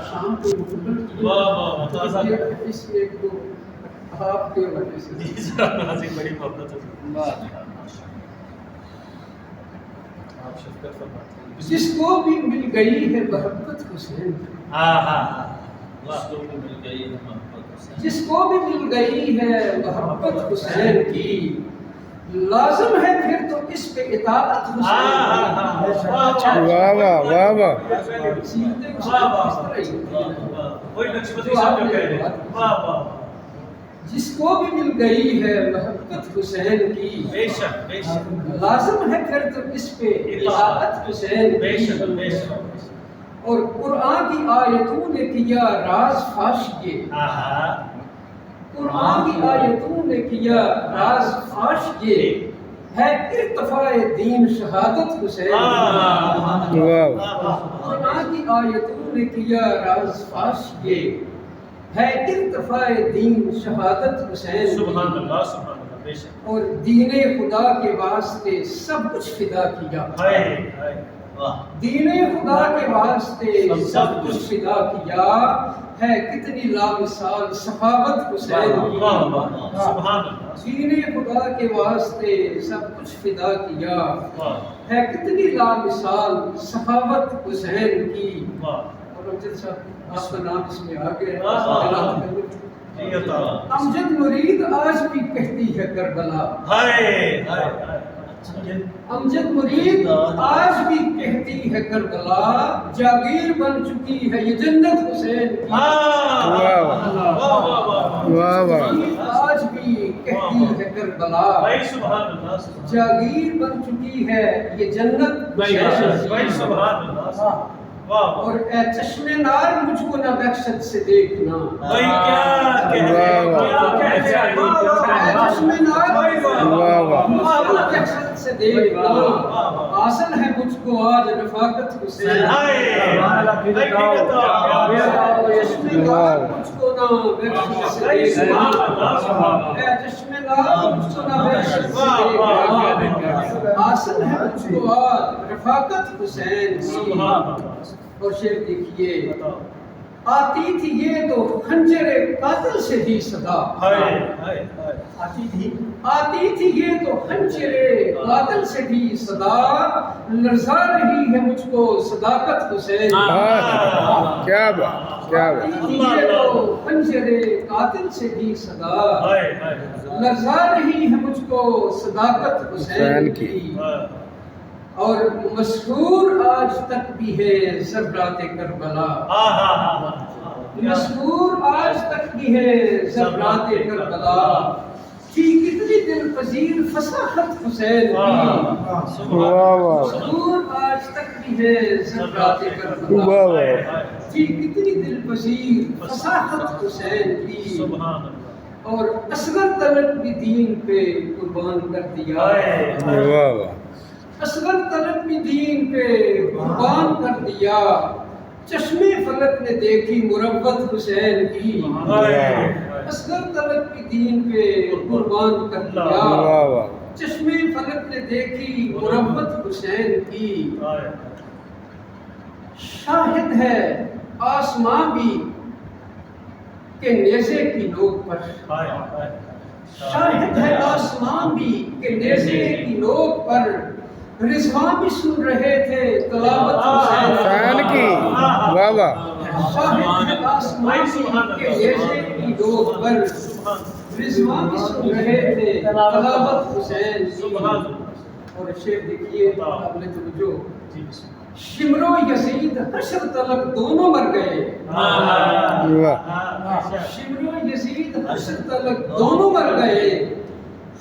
شام کو اس ایک دو آپ کے وجہ سے بڑی محبت ہے جس کو بھی مل گئی ہے محبت حسین جس کو بھی مل گئی ہے محبت حسین کی لازم ہے پھر تو اس پہ اطاعت حسین واہ واہ واہ واہ جس کو بھی مل گئی ہے محبت حسین کی لازم ہے پھر تو اس پہ اطاعت حسین کی اور قرآن کی آیتوں نے کیا راز فاش یہ قرآن کی آیتوں نے کیا راز فاش یہ ہے ارتفاع دین شہادت حسین قرآن کی آیتوں نے کیا راز فاش یہ ہے ارتفاع دین شہادت حسین سبحان اللہ سبحان اللہ بے شک اور دین خدا کے واسطے سب کچھ فدا کیا دین خدا کے واسطے سب کچھ فدا کیا ہے کتنی لامثال سخاوت حسین کی دین خدا کے واسطے سب کچھ فدا کیا ہے کتنی لامثال سخاوت حسین کی اور امجد صاحب آپ کا نام اس میں آ گیا امجد مرید آج بھی کہتی ہے کربلا امجد مرید آج بھی کہتی ہے کربلا جاگیر بن چکی ہے یہ جنت حسین آج بھی کہتی ہے کربلا جاگیر بن چکی ہے یہ جنت اور اے چشم نار مجھ کو نہ وحشت سے دیکھنا اے چشم نار مجھ کو وحشت سے دیکھنا آسن ہے مجھ کو آج رفاقت حسین چشم نار مجھ کو نہ وحشت سے دیکھنا اے چشم نار مجھ کو نہ وحشت سے دیکھنا آسن ہے مجھ کو آج رفاقت حسین اور شعر دیکھیے آتی تھی یہ تو خنجر قاتل سے بھی صدا آتی تھی یہ تو خنجر قاتل سے بھی صدا لرزا رہی ہے مجھ کو صداقت حسین کیا بات آتی تھی یہ تو خنجر قاتل سے بھی صدا لرزا رہی ہے مجھ کو صداقت حسین کی اور مشہور آج تک بھی ہے ذرات کربلا مشہور آج تک بھی ہے ذرات کربلا تھی کتنی دل پذیر فصاحت حسین کی مشہور آج تک بھی ہے ذرات کربلا تھی کتنی دل پذیر فصاحت حسین کی اور اصغر طلب بھی دین پہ قربان کر دیا اصغر طلب بھی دین پہ قربان کر دیا چشم فلک نے دیکھی مروت حسین کی اصغر طلب بھی دین پہ قربان کر دیا چشم فلک نے دیکھی مروت حسین کی شاہد ہے آسمان بھی کہ نیزے کی نوک پر شاہد ہے آسمان بھی کہ نیزے کی نوک پر رضوان بھی سن رہے تھے تلاوت حسین کی واہ واہ شاہد ہے آسمان بھی کہ نیزے کی نوک پر رضوان بھی سن رہے تھے تلاوت حسین کی اور شعر دیکھیے آپ نے توجہ شمر و یزید حشر تلک دونوں مر گئے شمر و یزید حشر تلک دونوں مر گئے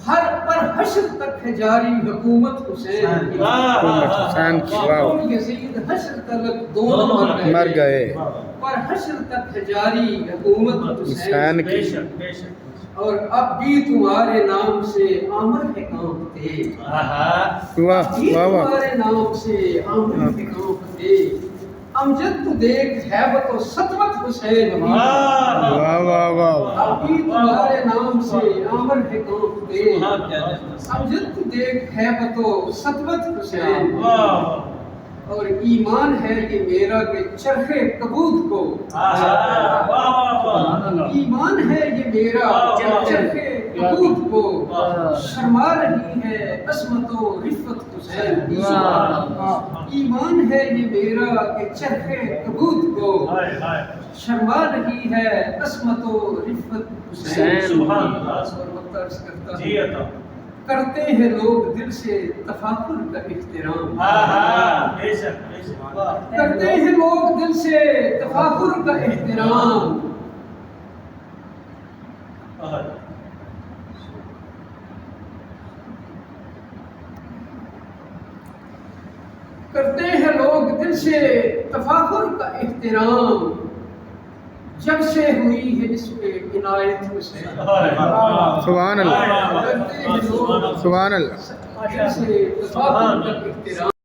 ہر پر حشر تک ہے جاری حکومت حسین کی شمر و یزید حشر تلک دونوں مر گئے پر حشر تک ہے جاری حکومت حسین کی اور اب بھی تمہارے نام سے آمر کے کانپتے تمہارے نام سے آمر کے کانپتے امجد تو دیکھ حیبت و سطوت حسین کی اب بھی تمہارے نام سے آمر کے کانپتے امجد تو دیکھ حیبت و سطوت حسین کی اور ایمان ہے یہ میرا کہ چرخے کبوت کو ایمان ہے یہ میرا چرخے کبوت کو شرما رہی ہے عصمت و رفت حسین کی ایمان ہے یہ میرا کہ چرخے کبوت کو شرما رہی ہے عصمت و رفت حسین اور وقت عرض کرتا ہوں کرتے ہیں لوگ دل سے تفاخر کا احترام کرتے ہیں لوگ دل سے تفاخر کا احترام کرتے ہیں لوگ دل سے تفاخر کا احترام جب سے ہوئی ہے اس پہ عنایت حسین سبحان اللہ کرتے ہیں لوگ سبحان اللہ دل سے تفاخر کا احترام